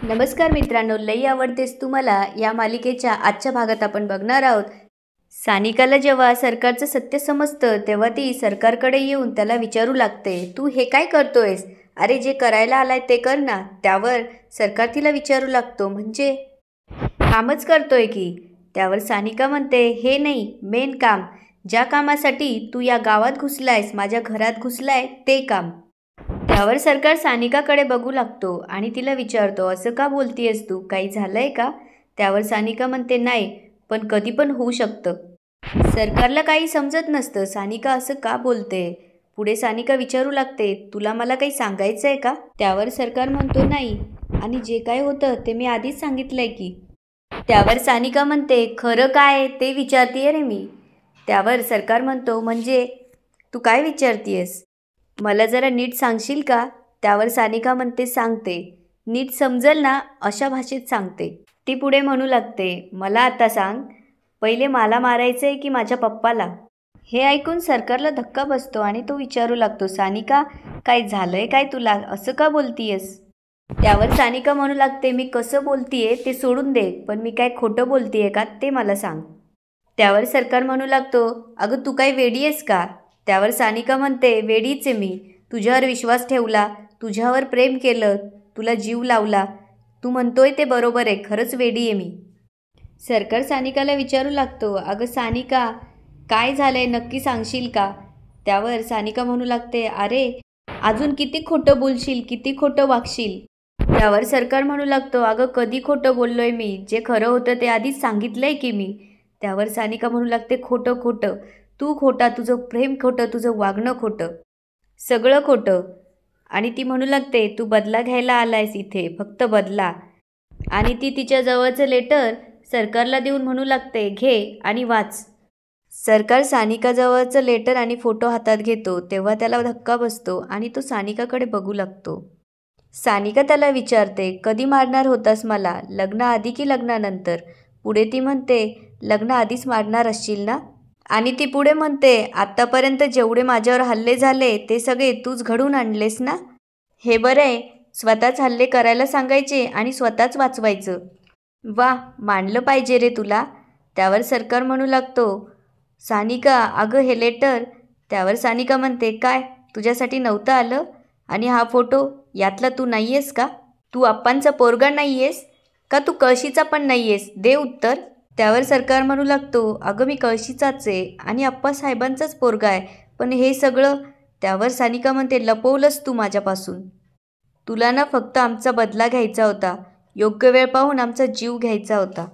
नमस्कार मित्रांनो, लई आवडतेस तुम्हाला या मालिकेच्या आजच्या भागात आपण बघणार आहोत. सानिकाला जेव्हा सरकारचं सत्य समजतं तेव्हा ती सरकारकडे येऊन त्याला विचारू लागते, तू हे काय करतोयस? अरे जे करायला आलाय ते कर ना. त्यावर सरकार तिला विचारू लागतो, म्हणजे कामच करतोय की. त्यावर सानिका म्हणते, हे नाही, मेन काम. ज्या कामासाठी तू या गावात घुसलायस, माझ्या घरात घुसलाय, ते काम. त्यावर सरकार सानिकाकडे बघू लागतो आणि तिला विचारतो, असं का बोलतीयस तू? काही झालंय का? त्यावर सानिका म्हणते, नाही, पण कधी पण होऊ शकतं. सरकारला काही समजत नसतं, सानिका असं का बोलते. पुढे सानिका विचारू लागते, तुला मला काही सांगायचं आहे का? त्यावर सरकार म्हणतो, नाही, आणि जे काय होतं ते मी आधीच सांगितलंय की. त्यावर सानिका म्हणते, खरं काय ते विचारतीये रे मी. त्यावर सरकार म्हणतो, म्हणजे तू काय विचारतीयस? मला जरा नीट सांगशील का? त्यावर सानिका म्हणते, सांगते. नीट समजल ना अशा भाषेत सांगते. ती पुढे म्हणू लागते, मला आता सांग, पहिले मला मारायचं आहे की माझ्या पप्पाला? हे ऐकून सरकारला धक्का बसतो आणि तो विचारू लागतो, सानिका काय झालंय काय तुला? असं का बोलतीयस? त्यावर सानिका म्हणू लागते, मी कसं बोलतीये ते सोडून दे, पण मी काय खोटं बोलतीये का ते मला सांग. त्यावर सरकार म्हणू लागतो, अगं तू काय वेडी आहेस का? त्यावर सानिका म्हणते, वेडीच आहे मी. तुझ्यावर विश्वास ठेवला, तुझ्यावर प्रेम केलं, तुला जीव लावला. तू म्हणतोय ते बरोबर आहे, खरंच वेडी आहे मी. सरकार सानिकाला विचारू लागतो, अगं सानिका काय झालंय नक्की सांगशील का? त्यावर सानिका म्हणू लागते, अरे अजून किती खोटं बोलशील, किती खोटं वागशील? त्यावर सरकार म्हणू लागतो, अगं कधी खोटं बोललोय मी? जे खरं होतं ते आधीच सांगितलंय की मी. त्यावर सानिका म्हणू लागते, खोटं खोटं, तू खोटा, तुझं प्रेम खोटं, तुझं वागणं खोटं, सगळं खोटं. आणि ती म्हणू लागते, तू बदला घ्यायला आलायस इथे, फक्त बदला. आणि ती तिच्या जवळचं लेटर सरकारला देऊन म्हणू लागते, घे आणि वाच. सरकार सानिकाजवळचं लेटर आणि फोटो हातात घेतो तेव्हा त्याला धक्का बसतो आणि तो सानिकाकडे बघू लागतो. सानिका त्याला विचारते, कधी मारणार होतास मला, लग्नाआधी की लग्नानंतर? पुढे ती म्हणते, लग्नाआधीच मारणार असशील ना? आणि ती पुढे म्हणते, आत्तापर्यंत जेवढे माझ्यावर हल्ले झाले ते सगळे तूच घडून आणलेस ना? हे बरं आहे, स्वतःच हल्ले करायला सांगायचे आणि स्वतःच वाचवायचं. वा, मानलं पाहिजे रे तुला. त्यावर सरकार म्हणू लागतो, सानिका अगं हे लेटर. त्यावर सानिका म्हणते, काय तुझ्यासाठी नव्हतं आलं? आणि हा फोटो, यातला तू नाही आहेस का? तू आप्पांचा पोरगा नाही आहेस का? तू कळशीचा पण नाही आहेस? दे उत्तर. त्यावर सरकार म्हणू लागतो, अगं मी कळशीचाच आहे आणि आप्पासाहेबांचाच पोरगा आहे, पण हे सगळं. त्यावर सानिका म्हणते, लपवलंस तू माझ्यापासून. तुला ना फक्त आमचा बदला घ्यायचा होता, योग्य वेळ पाहून आमचा जीव घ्यायचा होता.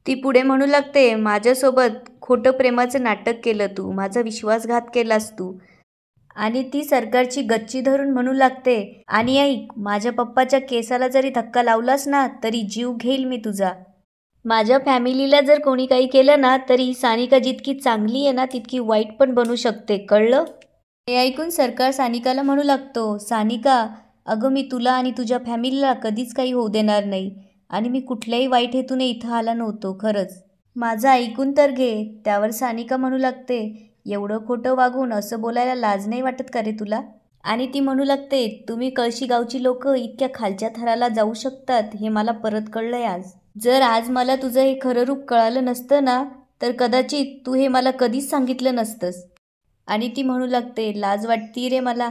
ती पुढे म्हणू लागते, माझ्यासोबत खोटं प्रेमाचं नाटक केलं तू, माझा विश्वासघात केलास तू. आणि ती सरकारची गच्ची धरून म्हणू लागते, आणि ऐक, माझ्या पप्पाच्या केसाला जरी धक्का लावलास ना तरी जीव घेईल मी तुझा. माझ्या फॅमिलीला जर कोणी काही केलं ना तरी सानिका जितकी चांगली आहे ना तितकी वाईट पण बनू शकते, कळलं? हे ऐकून सरकार सानिकाला म्हणू लागतो, सानिका अगं मी तुला आणि तुझ्या फॅमिलीला कधीच काही होऊ देणार नाही, आणि मी कुठल्याही वाईट हेतूने इथं आला नव्हतो, खरंच. माझं ऐकून तर घे. त्यावर सानिका म्हणू लागते, एवढं खोटं वागून असं बोलायला लाज नाही वाटत का रे तुला? आणि ती म्हणू लागते, तुम्ही कळशी गावची लोक इतक्या खालच्या थराला जाऊ शकतात हे मला परत कळलंय आज. जर आज मला तुझं हे खरं रूप कळालं नसतं ना तर कदाचित तू हे मला कधीच सांगितलं नसतंस. आणि ती म्हणू लागते, लाज वाटती रे मला,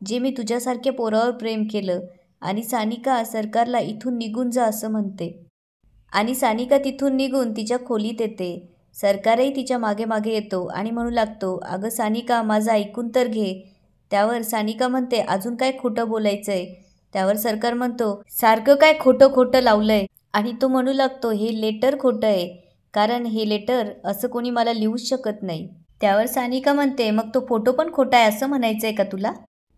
जे मी तुझ्यासारख्या पोरावर प्रेम केलं. आणि सानिका सरकारला इथून निघून जा असं म्हणते. आणि सानिका तिथून निघून तिच्या खोलीत येते. सरकारही तिच्या मागे मागे येतो आणि म्हणू लागतो, अगं सानिका माझं ऐकून तर घे. त्यावर सानिका म्हणते, अजून काय खोटं बोलायचंय? त्यावर सरकार म्हणतो, सारखं काय खोटं खोटं लावलंय? आणि तो म्हणू लागतो, हे लेटर खोटं आहे, कारण हे लेटर असं कोणी मला लिहूच शकत नाही. त्यावर सानिका म्हणते, मग तो फोटो पण खोटा आहे असं म्हणायचं आहे का तुला?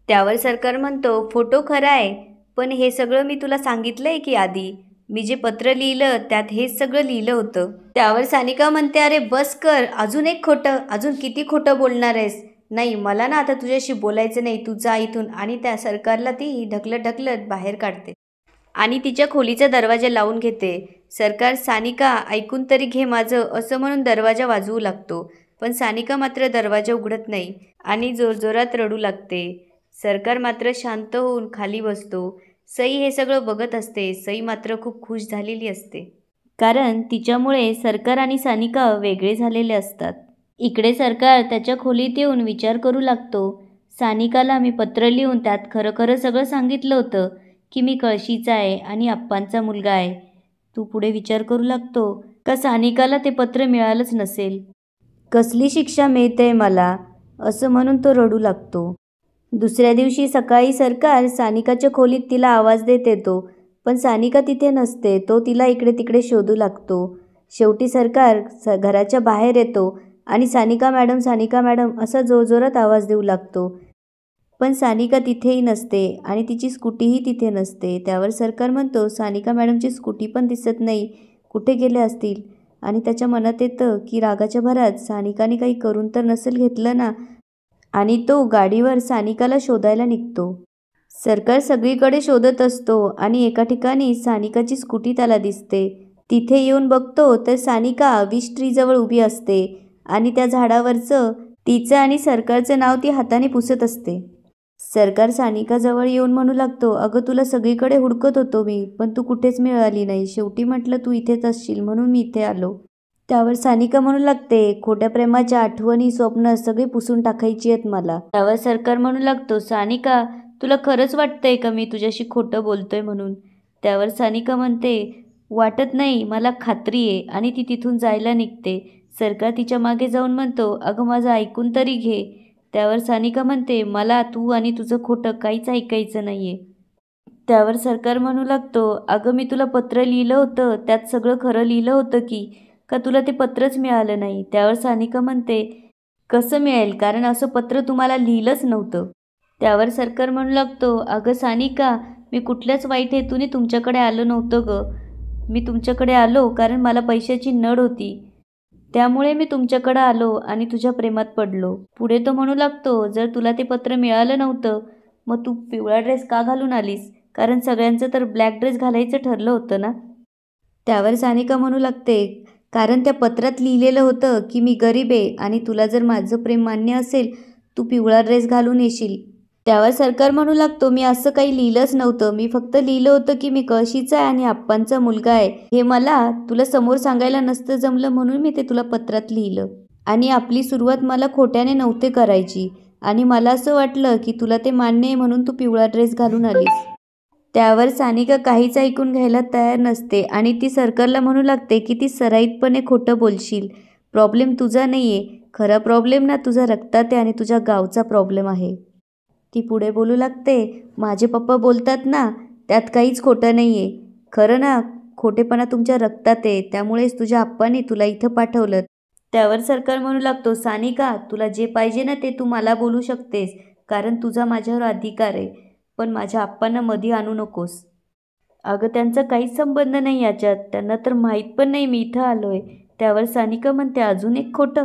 त्यावर सरकार म्हणतो, फोटो खरा आहे, पण हे सगळं मी तुला सांगितलंय की आधी. मी जे पत्र लिहिलं त्यात हेच सगळं लिहिलं होतं. त्यावर सानिका म्हणते, अरे बस कर, अजून एक खोटं, अजून किती खोटं बोलणार आहेस? नाही, मला ना आता तुझ्याशी बोलायचं नाही, तू जा इथून. आणि त्या सरकारला ती ढकलत ढकलत बाहेर काढते आणि तिच्या खोलीचा दरवाजा लावून घेते. सरकार, सानिका ऐकून तरी घे माझं असं म्हणून दरवाजा वाजवू लागतो, पण सानिका मात्र दरवाजा उघडत नाही आणि जोरजोरात रडू लागते. सरकार मात्र शांत होऊन खाली बसतो. सई हे सगळं बघत असते. सई मात्र खूप खुश झालेली असते, कारण तिच्यामुळे सरकार आणि सानिका वेगळे झालेले असतात. इकडे सरकार त्याच्या खोलीत येऊन विचार करू लागतो. सानिकाला मी पत्र लिहून त्यात खरं खरं सगळं सांगितलं होतं की मी कळशीचा आहे आणि आप्पांचा मुलगा आहे. तू पुढे विचार करू लागतो का सानिकाला ते पत्र मिळालंच नसेल. कसली शिक्षा मिळते मला, असं म्हणून तो रडू लागतो. दुसऱ्या दिवशी सकाळी सरकार सानिकाच्या खोलीत तिला आवाज देत येतो, पण सानिका तिथे नसते. तो तिला इकडे तिकडे शोधू लागतो. शेवटी सरकार घराच्या बाहेर येतो आणि सानिका मॅडम असा जोरजोरात आवाज देऊ लागतो. पण सानिका तिथेही नसते आणि तिची स्कूटीही तिथे नसते. त्यावर सरकार म्हणतो, सानिका मॅडमची स्कूटी पण दिसत नाही, कुठे गेले असतील. आणि त्याच्या मनात येतं की रागाच्या भरात सानिकाने काही करून तर नसेल घेतलं ना. आणि तो गाडीवर सानिकाला शोधायला निघतो. सरकार सगळीकडे शोधत असतो आणि एका ठिकाणी सानिकाची स्कूटी त्याला दिसते. तिथे येऊन बघतो तर सानिका विश ट्रीजवळ उभी असते आणि त्या झाडावरचं तिचं आणि सरकारचं नाव ती हाताने पुसत असते. सरकार सानिकाजवळ येऊन म्हणू लागतो, अगं तुला सगळीकडे हुडकत होतो मी, पण तू कुठेच मिळाली नाही. शेवटी म्हटलं तू इथेच असशील म्हणून मी इथे आलो. त्यावर सानिका म्हणू लागते, खोट्या प्रेमाच्या आठवणी स्वप्न सगळी पुसून टाकायची आहेत मला. त्यावर सरकार म्हणू लागतो, सानिका तुला खरंच वाटतंय का मी तुझ्याशी खोटं बोलतोय म्हणून. त्यावर सानिका म्हणते, वाटत नाही, मला खात्री आहे. आणि ती तिथून जायला निघते. सरकार तिच्या मागे जाऊन म्हणतो, अगं माझं ऐकून तरी घे. त्यावर सानिका म्हणते, मला तू आणि तुझं खोटं काहीच ऐकायचं नाहीये. त्यावर सरकार म्हणू लागतो, अगं मी तुला पत्र लिहिलं होतं, त्यात सगळं खरं लिहिलं होतं की, का तुला ते पत्रच मिळालं नाही. त्यावर सानिका म्हणते, कसं मिळेल, कारण असं पत्र तुम्हाला लिहिलंच नव्हतं. त्यावर सरकार म्हणू लागतो, अगं सानिका मी कुठल्याच वाईट हेतूने तुमच्याकडे आलो नव्हतं गं. मी तुमच्याकडे आलो कारण मला पैशाची नड होती, त्यामुळे मी तुमच्याकडे आलो आणि तुझ्या प्रेमात पडलो. पुढे तो म्हणू लागतो, जर तुला ते पत्र मिळालं नव्हतं मग तू पिवळा ड्रेस का घालून आलीस, कारण सगळ्यांचं तर ब्लॅक ड्रेस घालायचं ठरलं होतं ना. त्यावर सानिका म्हणू लागते, कारण त्या पत्रात लिहिलेलं होतं की मी गरीब आहे आणि तुला जर माझं प्रेम मान्य असेल तू पिवळा ड्रेस घालून येशील. त्यावर सरकार म्हणू लागतो, मी असं काही लिहिलंच नव्हतं, मी फक्त लिहिलं होतं की मी कळशीचा आहे आणि आप्पांचा मुलगा आहे. हे मला तुला समोर सांगायला नसतं जमलं म्हणून मी ते तुला पत्रात लिहिलं. आणि आपली सुरुवात मला खोट्याने नव्हते करायची आणि मला असं वाटलं की तुला ते मान्य आहे म्हणून तू पिवळा ड्रेस घालून आलीस. त्यावर सानिका काहीच ऐकून घ्यायला तयार नसते आणि ती सरकारला म्हणू लागते की ती सराईतपणे खोटं बोलशील. प्रॉब्लेम तुझा नाही आहे, खरा प्रॉब्लेम ना तुझा रक्तात आहे आणि तुझ्या गावचा प्रॉब्लेम आहे. ती पुढे बोलू लागते, माझे पप्पा बोलतात ना त्यात काहीच खोटं नाही आहे. खरं ना, खोटेपणा तुमच्या रक्तात आहे, त्यामुळेच तुझ्या आप्पांनी तुला इथं पाठवलं. त्यावर सरकार म्हणू लागतो, सानिका तुला जे पाहिजे ना ते तू मला बोलू शकतेस, कारण तुझा माझ्यावर अधिकार आहे, पण माझ्या आप्पांना मध्ये आणू नकोस. अगं त्यांचा काहीच संबंध नाही याच्यात, त्यांना तर माहीत पण नाही मी इथं आलो आहे. त्यावर सानिका म्हणते, अजून एक खोटं,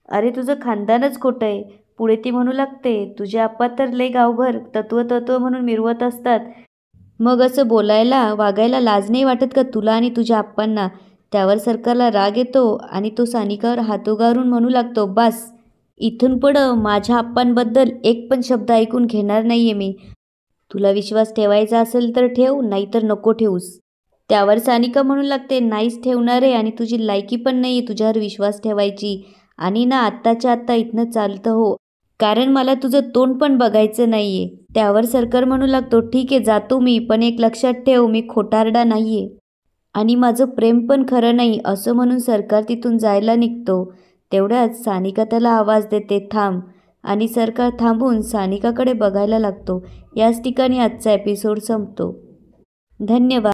अरे तुझं खानदानच खोटं आहे. पुढे ती म्हणू लागते, तुझे आप्पा तर लय गावभर तत्व म्हणून मिरवत असतात, मग असं बोलायला वागायला लाज नाही वाटत का तुला आणि तुझ्या आप्पांना. त्यावर सरकारला राग येतो आणि तो सानिकावर हात उगारून म्हणू लागतो, बस इथून पुढं माझ्या आप्पांबद्दल एक पण शब्द ऐकून घेणार नाहीये मी. तुला विश्वास ठेवायचा असेल तर ठेव, नाहीतर नको ठेवूस. त्यावर सानिका म्हणू लागते, नाहीच ठेवणार आहे आणि तुझी लायकी पण नाही आहे तुझ्यावर विश्वास ठेवायची. आणि ना आत्ताच्या आत्ता इथनं चालतं हो, कारण मला तुझं तोंड पण बघायचं नाहीये. त्यावर सरकार म्हणू लागतो, ठीक आहे जातो मी, पण एक लक्षात ठेव, मी खोटारडा नाहीये आणि माझं प्रेम पण खरं नाही. असं म्हणून सरकार तिथून जायला निघतो. तेवढ्यात सानिका त्याला आवाज देते, थांब. आणि सरकार थांबून सानिकाकडे बघायला लागतो. याच ठिकाणी आजचा एपिसोड संपतो. धन्यवाद.